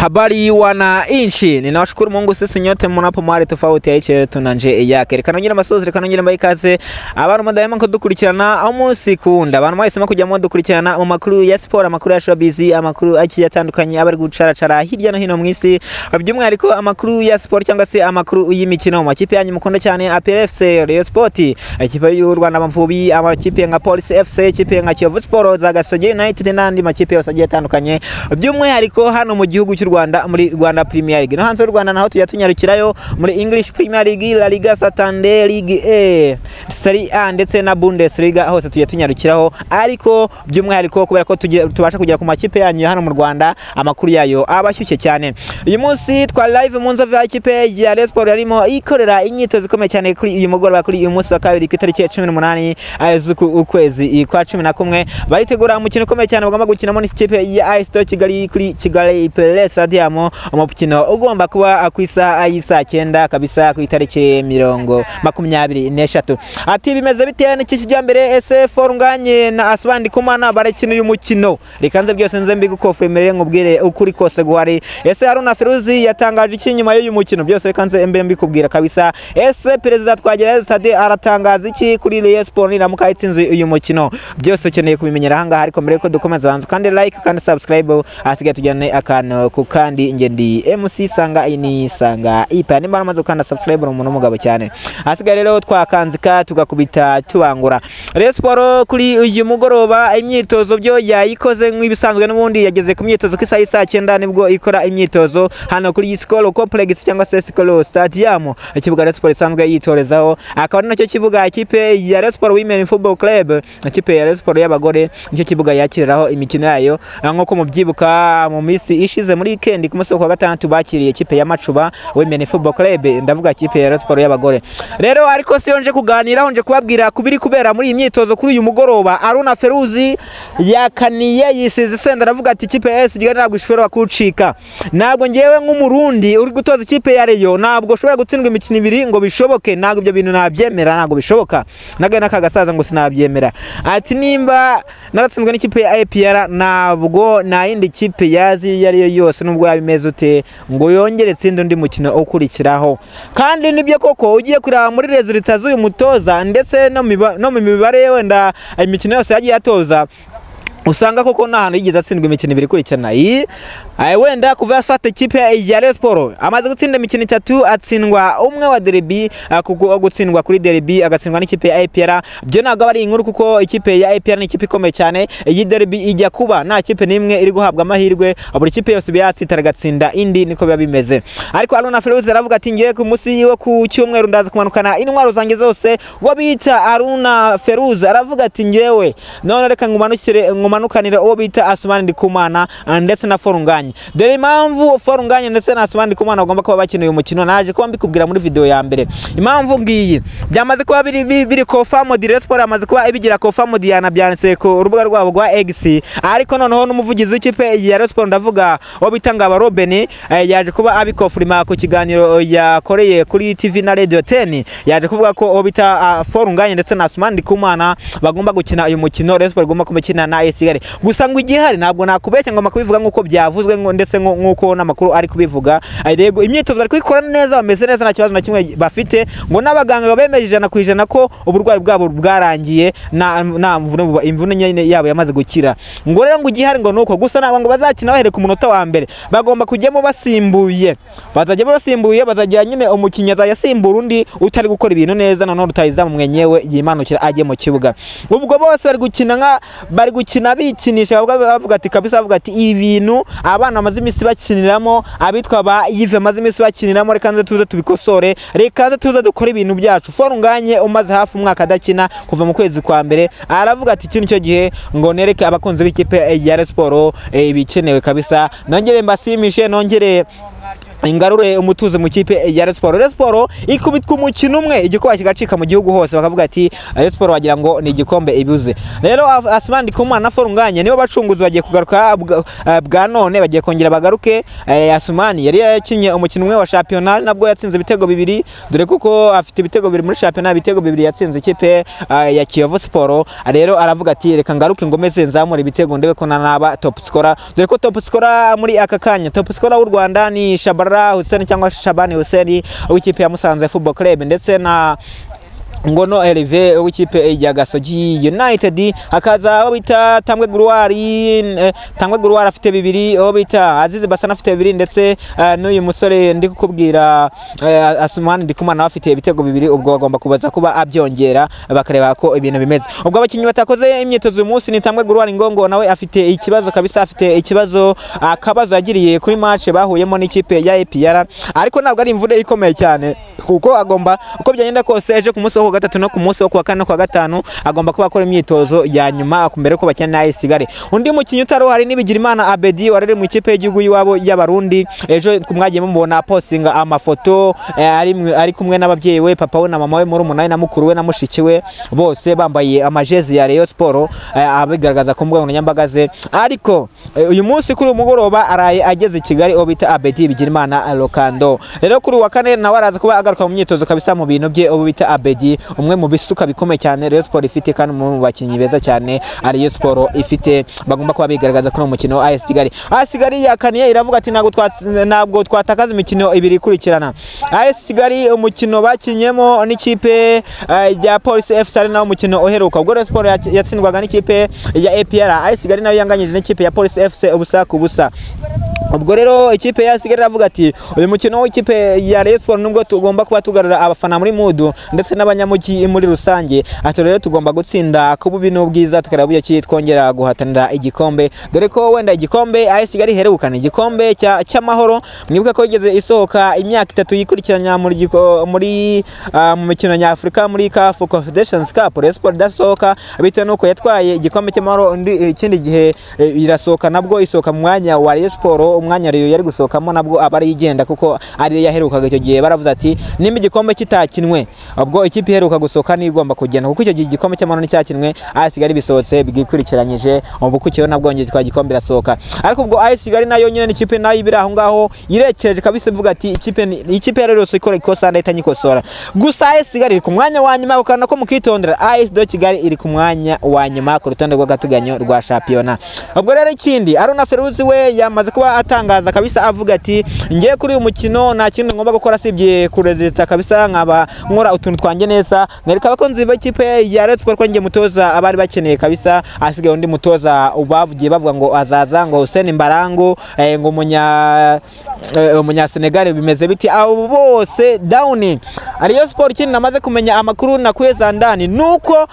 Habari wananchi, ninawashukuru Mungu sisi nyote mnapo mwari tofauti ya tunanje yake. Reka nongera masozi, reka nongera mbayikaze abantu madayama ko dukurikirana umunsi kunda. Abantu mwahisemo kujya mu dukurikirana mu makuru ya sport, amakuru ya showbiz, amakuru agiye atandukanye abari gucaracara hirya no hino mu isi. By'umwihariko amakuru ya sport cyangwa se amakuru y'imikino mu makipe yanyu mukunda cyane APR FC, Rayon Sport, ikipe y'u Rwanda Amavubi, amakipe nka Police FC, ikipe nka Kiyovu Sport, za Gasogi United n'andi makipe yose agiye atandukanye. By'umwihariko hano mu gihugu Rwanda muri Rwanda Premier League no hanze y'u Rwanda naho tunyarukirayo muri English Premier League, La Liga, Santander League A, Serie A ndetse na Bundesliga hose tunyarukiraho, ariko by'umwihariko kubera ko tubasha kugera ku makipe yanyu hano mu Rwanda amakuru yayo abashyushye cyane. Uyu munsi twa live mu nzo ya ikipe ya Rayon Sport yarimo ikorera imyitozo ikomeye cyane kuri uyu mugoroba, kuri uyu munsi wa kabiri ku itariki ya 18 ukwezi kwa 11 baritegura umukino ukomeye cyane bagomba gukinamo n'ikipe ya AS Kigali kuri Kigali Palace Stadium. Umukino ugomba kuba kwisa y'isa 9 kabisa ku itariki 23. Ati bimeze bite n'iki kijyambere ese Forunganye na Asubandi Kumana barakina uyu mukino, rikanze byose nze mbigukofemerere nkubwire ukuri kose guhari. Ese Haruna Feruzi yatangaje iki nyuma y'uyu mukino, byose rikanze mbikubwira kabisa. Ese Perezida Twagirayezu Stade aratangaza iki kuri Rayon Sport niramuka itsinze uyu mukino, byose ukeneye kubimenyera hanga. Ariko mbere ko dukomeza banza kandi like kandi subscribe, asigaye tujyane akano ku kandi ngendi MC Sanga ini Sanga ipa nimba namaze gukanda subscribe umuntu umugabo cyane. Asigaye rero twakanzika tugakubita tubangura. Rayon Sport kuri uyu mugoroba imyitozo byo yayikoze nk'ibisanzwe n'ubundi yageze ku myitozo ku isa 9 nibwo ikora imyitozo hano kuri Skol Complex cyangwa se Skol Stadium, ikibuga Rayon Sport isanzwe yitorezaho. Akaba ari nacyo kibuga ikipe ya Rayon Sport Women Football Club, ikipe ya Rayon Sport y'abagore, nicyo kibuga yakiriraho imikino yayo. Nk'uko mubyibuka mu minsi ishize muri weekend ku munsi wa gatandatu bakiriye ikipe ya Macuba Women Football Club, ndavuga ikipe ya Rayon Sport y'abagore. Rero ariko se yonje kuganira honje kubabwira kubiri kubera muri imyitozo kuri uyu mugoroba. Haruna Feruzi yakaniye yisize senda, ndavuga ati ikipe ya AS Kigali ntabwo ishobora kucika. Ntabwo ngewe nk'umurundi uri gutoza ikipe ya Rayon ntabwo ushobora gutsindwa imikino ibiri ngo bishoboke, ntabwo ibyo bintu nabyemera, ntabwo bishoboka. Naga nakagasaza ngo sinabyemera. Ati nimba naratsinzwe n'ikipe ya APR ntabwo na yindi kipe yazi yariyo yose nubwo yabimeze ute ngo yongere tsinde undi mukino ukurikiraho. Kandi nibyo koko ugiye kureba muri resultats z'uyu mutoza ndetse no mu mibare wenda imikino yose yagiye atoza, usanga koko nahano yigeze atsindwa imikino ibiri kurikirana. Wenda kuva afata ikipe ya Rayon Sport amaze gutsinda imikino 3, atsindwa umwe wa derby, gutsindwa kuri derby agatsindwa n'ikipe ya APR. Byo ntabwo ari inkuru kuko ikipe ya APR ni ikipe ikomeye cyane. Iyi derby ijya kuba nta kipe nimwe iri guhabwa amahirwe, buri kipe yose biyatsitara gatsinda indi, niko biba bimeze. Ariko Haruna Feruzi aravuga ati ngiye ku munsi wo ku cyumweru ndaza kumanukana intwaro zanjye zose. Uwo bita Haruna Feruzi aravuga ati ngewe none reka ngumanukanire uwo bita Asubandi Kumana ndetse na Forunganye. Dore impamvu Forunganye ndetse na Asubandi Kumana bagomba kuba bakina uyu mukino naje kuba mbikubwira muri video ya mbere. Impamvu ngiyi byamaze kuba biri confirmed, Rayon Sport amaze kuba ibigira confirmed, yanabyanse ku rubuga rwabo rwa X. Ariko noneho n'umuvugizi w'ikipe ya Rayon Sport ndavuga wo bitanga ba Robin yaje kuba abikofirima ku kiganiro yakoreye kuri TV na Radio 10. Yaje kuvuga ko wo bita Forunganye ndetse na Asubandi Kumana bagomba gukina uyu mukino, Rayon Sport igomba kumukina na AS Kigali. Gusa ngo igihari ntabwo nakubeshya ngo makubivuga nkuko byavuzwe ndetse nkuko namakuru ari kubivuga. Rego imyitozo bari kwikora neza, bameze neza, nta kibazo na kimwe bafite, ngo n'abaganga bemeje 100% ko uburwayi bwabo bwarangiye na imvune nyine yabo yamaze gukira. Ngo rero ngo igihari ngo nuko gusa nabo ngo bazakina bahere ku munota wa mbere, bagomba kujyemo basimbuye, bazajya nyine umukinyaza yasimbura undi utari gukora ibintu neza, none rutayiza mu mwenyewe yimanukira ajye mu kibuga. Ubwo bose bari gukina bikinisha, bavuga ati kabisa, bavuga ati ibintu abana amaze imisi bakiniramo, abitwa ba Yves amaze imisi bakiniramo, reka nze tuze tubikosore, reka nze tuze dukora ibintu byacu. Forunganye umaze hafi umwaka adakina kuva mu kwezi kwa mbere, aravuga ati ikintu cyo gihe ngo nereke abakunzi b'ikipe ya Rayon Sport ibikenewe kabisa, nongere mbasimishe, nongere ingarure umutuzo mu kipe ya Rayon Sport. Rayon Sport ikubitwa umukino umwe igikuba kigacika mu gihugu hose bakavuga ati Rayon Sport wagira ngo ni igikombe ibuze. Rero Asmani Ndikumana na Forunganye nibo bacunguzi bagiye kugaruka bwa none bagiye kongera bagaruke. Asmani yari yakinye umukino umwe wa championnat nabwo yatsinze ibitego bibiri dore kuko afite ibitego bibiri muri championnat ibitego bibiri yatsinze ikipe ya Kiyovu Sport. Rero aravuga ati reka ngaruke ngomeze nzamura ibitego ndebe ko nanaba top scorer dore ko top scorer muri aka kanya top scorer w'u Rwanda ni Hussein cyangwa Shabani Hussein w'ikipe ya Musanze Football Club ndetse na Ngono Herve w'ikipe ya Gasogi United. Hakaza abo bita Tambwe Gloire afite bibiri, abo bita Azizi Basana afite bibiri ndetse n'uyu musore ndi kukubwira Asmani Ndikumana afite ibitego bibiri. Ubwo bagomba kubaza kuba abyongera bakareba ko ibintu bimeze. Ubwo abakinnyi batakoze imyitozo uyu munsi ni Tambwe Gloire Ngongo nawe afite ikibazo kabisa, afite ikibazo akabazo yagiriye kuri match bahuyemo n'ikipe ya APR, ariko ntabwo ari imvune ikomeye cyane kuko agomba uko byagenda kose eje ku munsi wo gatatu no ku munsi wo kwa kane no kwa gatanu agomba kuba akora imyitozo ya nyuma mbere ko bakina na AS Kigali. Undi mukinyi utari hari ni Bigirimana Abedi warere mu ikipe y'igihugu yiwabo y'abarundi. Ejo kumwagiye mubona postinga amafoto ari kumwe n'ababyeyi we, papa we na mama we, muri umunani na mukuru we na mushiki we, bose bambaye amajezi ya Rayon Sport abigaragaza ku mbuga nkoranyambaga ze. Ariko uyu munsi kuri umugoroba araye ageze Kigali obita Abedi Bigirimana Lokando. Rero kuri wa kane nawe araza kuba agaruka mu myitozo kabisa mu bintu bye obita Abedi, umwe mu bisuka bikomeye cyane Rayon Sport ifite kandi mu bakinnyi beza cyane Rayon Sport ifite bagomba kuba bigaragaza kuri umukino wa AS Kigali. AS Kigali yakaniye iravuga ati ntabwo twatakaza imikino ibiri ikurikirana. AS Kigali umukino bakinyemo n'ikipe ya Police FC ari nawo umukino uheruka, ubwo Rayon Sport yatsindwaga n'ikipe ya APR. AS Kigali nayo yanganyije n'ikipe ya Police FC ubusa ku busa. Ubwo rero ikipe ya Kigali iravuga ati uyu mukino w'ikipe ya Rayon Sport nubwo tugomba kuba tugarura abafana muri mudu ndetse n'abanyamugi muri rusange, ati rero tugomba gutsinda ku bubi n'ubwiza tukareba uburyo ki twongera guhatanira igikombe, dore ko wenda igikombe AS Kigali herukana igikombe cy'amahoro. Mwibuka ko igeze isohoka imyaka 3 yikurikiranya muri mu mikino nyafrika muri CAF Confederations Cup. Rayon Sport dasohoka bitewe nuko yatwaye igikombe cy'amahoro, ikindi gihe irasohoka nabwo isohoka mu mwanya wa Rayon Sport, umwanya Rayon yari gusohokamo nabwo abari igenda kuko ari yaherukaga icyo gihe. Baravuze ati nimba igikombe kitakinwe ubwo ikipe iheruka gusohoka ni igomba kugenda kuko icyo gihe igikombe cy'amahoro nicyakinwe. AS Kigali bisohotse bigikurikiranyije ubu kukiyo nabwo ngiye twa gikombe irasohoka, ariko ubwo AS Kigali nayo nyine n'ikipe nayo ibiri aho ngaho irekereje kabisa ivuga ati ikipe ya Rayon ikora ikosa ndahita nyikosora. Gusa AS Kigali ku mwanya wa nyuma ukana ko mukitondera AS Kigali iri ku mwanya wa nyuma ku rutonde rw'agatuganyo rwa championnat. Ubwo rero ikindi Aruna Feruzi we yamaze kuba atangaza kabisa avuga ati ngiye kuri uyu mukino nta kintu ngomba gukora sibye kuresista kabisa, nkaba nkora utuntu twanjye neza nereka abakunzi b'ikipe ya Rayon Sport ko ngiye mutoza abari bakeneye kabisa. Asigaye undi mutoza ubavugiye bavuga ngo azaza ngo Hussein Mbarango ngo umunya Senegal bimeze biti abo bose down. Rayon Sport ikindi namaze kumenya amakuru nakuye zandani nuko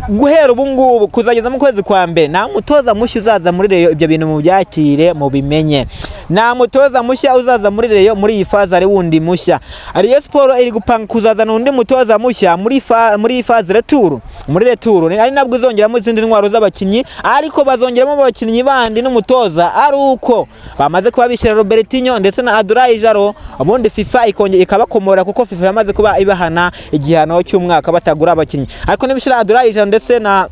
guhera ubu ngubu kuzageza mu kwezi kwa mbere nta mutoza mushya uzaza muri Rayon. Ibyo bintu mu byakire mu bimenye, nta mutoza mushya uzaza muri Rayon muri iyi faze ari wundi mushya. Rayon Sport iri gupanga kuzazana undi mutoza mushya muri faze retour, muri retour ari nabwo izongeramo izindi ntwaro z'abakinnyi, ariko bazongeramo abakinnyi bandi n'umutoza ari uko bamaze kuba bishyira Robertinho ndetse na Abdoulaye Jaro. Ubundi FIFA ikongera ikabakomora kuko FIFA yamaze kuba ibahana igihano cy'umwaka batagura abakinnyi, ariko nibishyira Abdoulaye Jaro ndetse na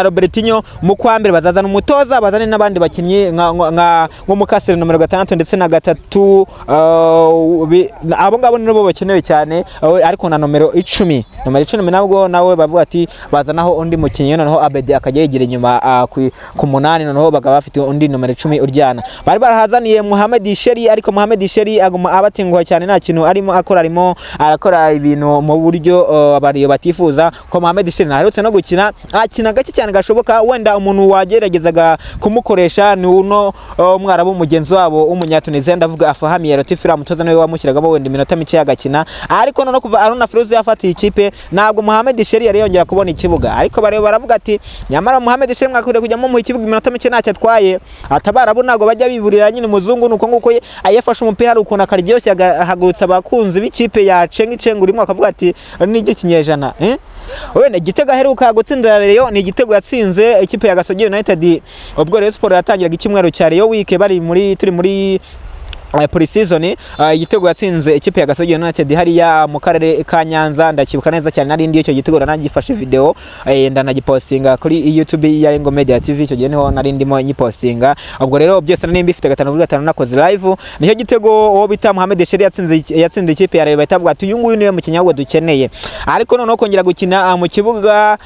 Robertinho mu kwa mbere bazazana umutoza bazane n'abandi bakinnyi nka Mukasire nomero 6 ndetse na 3 abo ngabo nibo bakenewe cyane, ariko na nomero 10 nabwo nawe bavuga ati bazanaho undi mukinnyi noneho Abedi akajya yegera inyuma ku 8 noneho bagaba bafite undi nomero 10 uryana. Bari barahazaniye Mohamed Sheri, ariko Mohamed Sheri aguma abatenguha cyane nta kintu arimo arakora ibintu mu buryo abariyo batifuza ko Mohamed Sheri naherutse no gukina akina gake cyane gashoboka. Wenda umuntu wageragezaga kumukoresha ni uno mwarabu mugenzi wabo w'umunyatuniziya ndavuga Afahami Latifira mutoza nawe wamushyiragamo wenda iminota mike yagakina, ariko none kuva Aruna Feruzi yafatiye ikipe ntabwo Mohamed Sheri yari yongera kubona ikibuga. Ariko bareba baravuga ati nyamara Mohamed Sheri mwakwiriye kujyamo mu ikibuga iminota mike ntacyo atwaye, atabarabu ntabwo bajya biburira nyine umuzungu nuko nguko ayafashe umupira hari ukuntu akaryoshye agahagurutsa abakunzi b'ikipe ya Cengi urimo akavuga ati n'igi kinyejana wenda igitego aheruka gutsindira Rayon ni igitego yatsinze ikipe ya Gasogi United. Ubwo Rayon Sport yatangiraga icyumweru cya Rayon week turi muri pre-season igitego yatsinze ikipe ya Gasogi United hariya mu karere ka Nyanza ndakibuka neza cyane nari ndi icyo gitego nanagifashe video ndanagipostinga kuri YouTube ya Rengo Media TV icyo gihe niho nari ndimo nyipostinga ubwo rero byose nari mbifite 5/5 nakoze live nicyo gitego uwo bita Mohamed Sheri yatsinze ikipe ya Rayon itavuga ati uyu nguyu niwe mukinnyi ahubwo dukeneye ariko noneho kongera gukina mu kibuga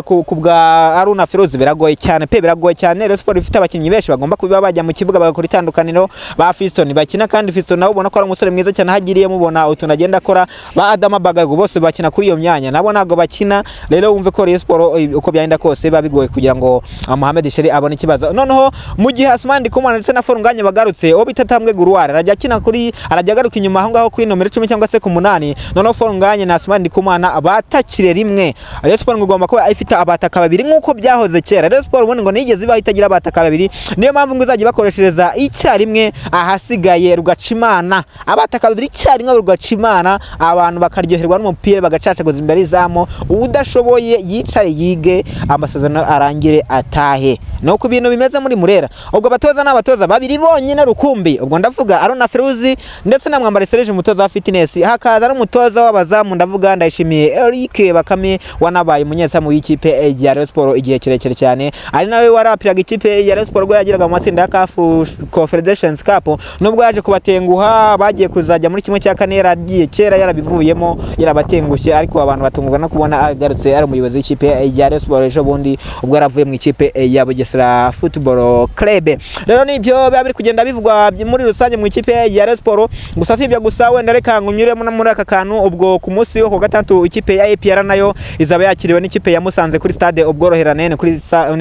kubwa Aruna Feroz biragoye cyane biragoye cyane Rayon Sport ifite abakinnyi benshi bagomba kuba bajya mu kibuga bagakora itandukaniro ba Fiston bakina kandi Fiston nawe ubona ko ari umusore mwiza cyane hagiriye mubona utuna agenda akora ba Adama Bagago bose bakina kuri iyo myanya nabo nago bakina rero wumve ko Rayon Sport uko byagenda kose babigoye kugira ngo Mohamed Sheri abone ikibazo noneho mu gihe Asmani Ndikumana ndetse na Forunganye bagarutse o bitatambwe Guruware arajya akina kuri arajya garuka inyuma aho ngaho kuri nomero 10 cyangwa se ku 8 noneho Forunganye na Asmani Ndikumana batakire rimwe Rayon Sport ngomba kuba ifite abataka babiri nkuko byahoze kera Rayon Sport ubundi ngo nigeze bahitagira abataka babiri niyo mpamvu ngo izajya bakoreshereza icyarimwe ahasigaye rugacimana abataka babiri icyarimwe rugacimana abantu bakaryoherwa n'umupira bagacacaguza imbere izamo udashoboye yicare yige amasezerano arangire atahe nuko ibintu bimeze muri Murera ubwo batoza n'abatoza babiri bonyine rukumbi ubwo ndavuga Arona Feruzi ndetse na Mwambare Serge umutoza wa fitness hakaza n'umutoza w'abazamu ndavuga Ndayishimiye Eric Bakame wanabaye umunyezamu w'ikipe ya Rayon Sport igihe kirekire cyane ari nawe warapiraga ikipe ya Rayon Sport ngo yagiraga mu matsinda ya CAF Confederations Cup nubwo yaje kubatenguha bagiye kuzajya muri kimwe cya kane yaragiye kera yarabivuyemo yarabatengushye ariko abantu batungurwa no kubona agarutse ari umuyobozi w'ikipe ya Rayon Sport ejo bundi ubwo yaravuye mu ikipe ya Bugesera Football Club rero nibyo biba biri kugenda bivugwa muri rusange mu ikipe ya Rayon Sport gusa sibyo gusa wenda reka ngunyuremo muri aka kantu ubwo ku munsi wo ku gatatu ikipe ya APR nayo izaba yakiriwe n'ikipe ya Musanze kuri stade ubworoherane ni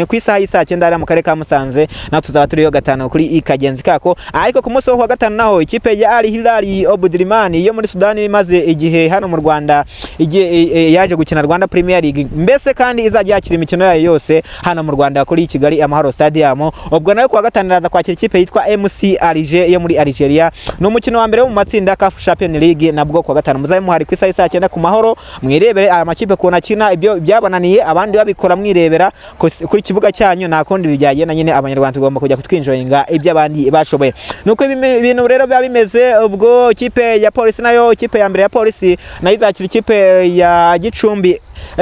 ku isaha y'isa 9 ari mu karere ka Musanze na tuzaba turiyo gatano kuri ikagenzi kako ariko ku munsi wo ku gatanu naho ikipe ya Al Hilal Omdurman yo muri Sudani imaze igihe hano mu Rwanda yaje gukina Rwanda Premier League mbese kandi izajya yakira imikino yayo yose hano mu Rwanda kuri Kigali Amahoro Stadium ubwo nayo ku gatanu raza kwakira ikipe yitwa MC Alger yo muri Algeria no mukino wa mbere wo mu matsinda CAF Champions League nabwo ku gatanu muzaye muhari ku isaha 9 ku Mahoro mwirebere aya makipe ko nakina ibyo byabananiye abandi babikora mwirebera kuri kibuga cyanyu nakondi bijyaye na nyine abanyarwanda tugomba kujya kutwinjoyinga ibyo abandi bashoboye nuko ibintu rero biba bimeze ubwo ikipe ya Polisi nayo ikipe ya mbere ya Polisi nayo izakira ikipe ya Gicumbi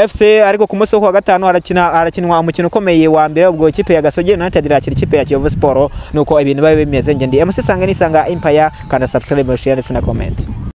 FC ariko ku munsi wo ku gatanu harakinwa umukino ukomeye wa mbere ubwo ikipe ya Gasogi United irakira ikipe ya Kiyovu Sport nuko ibintu biba bimeze nge ndi MC Sanga nisanga Empire kandi subscribe share ndetse na comment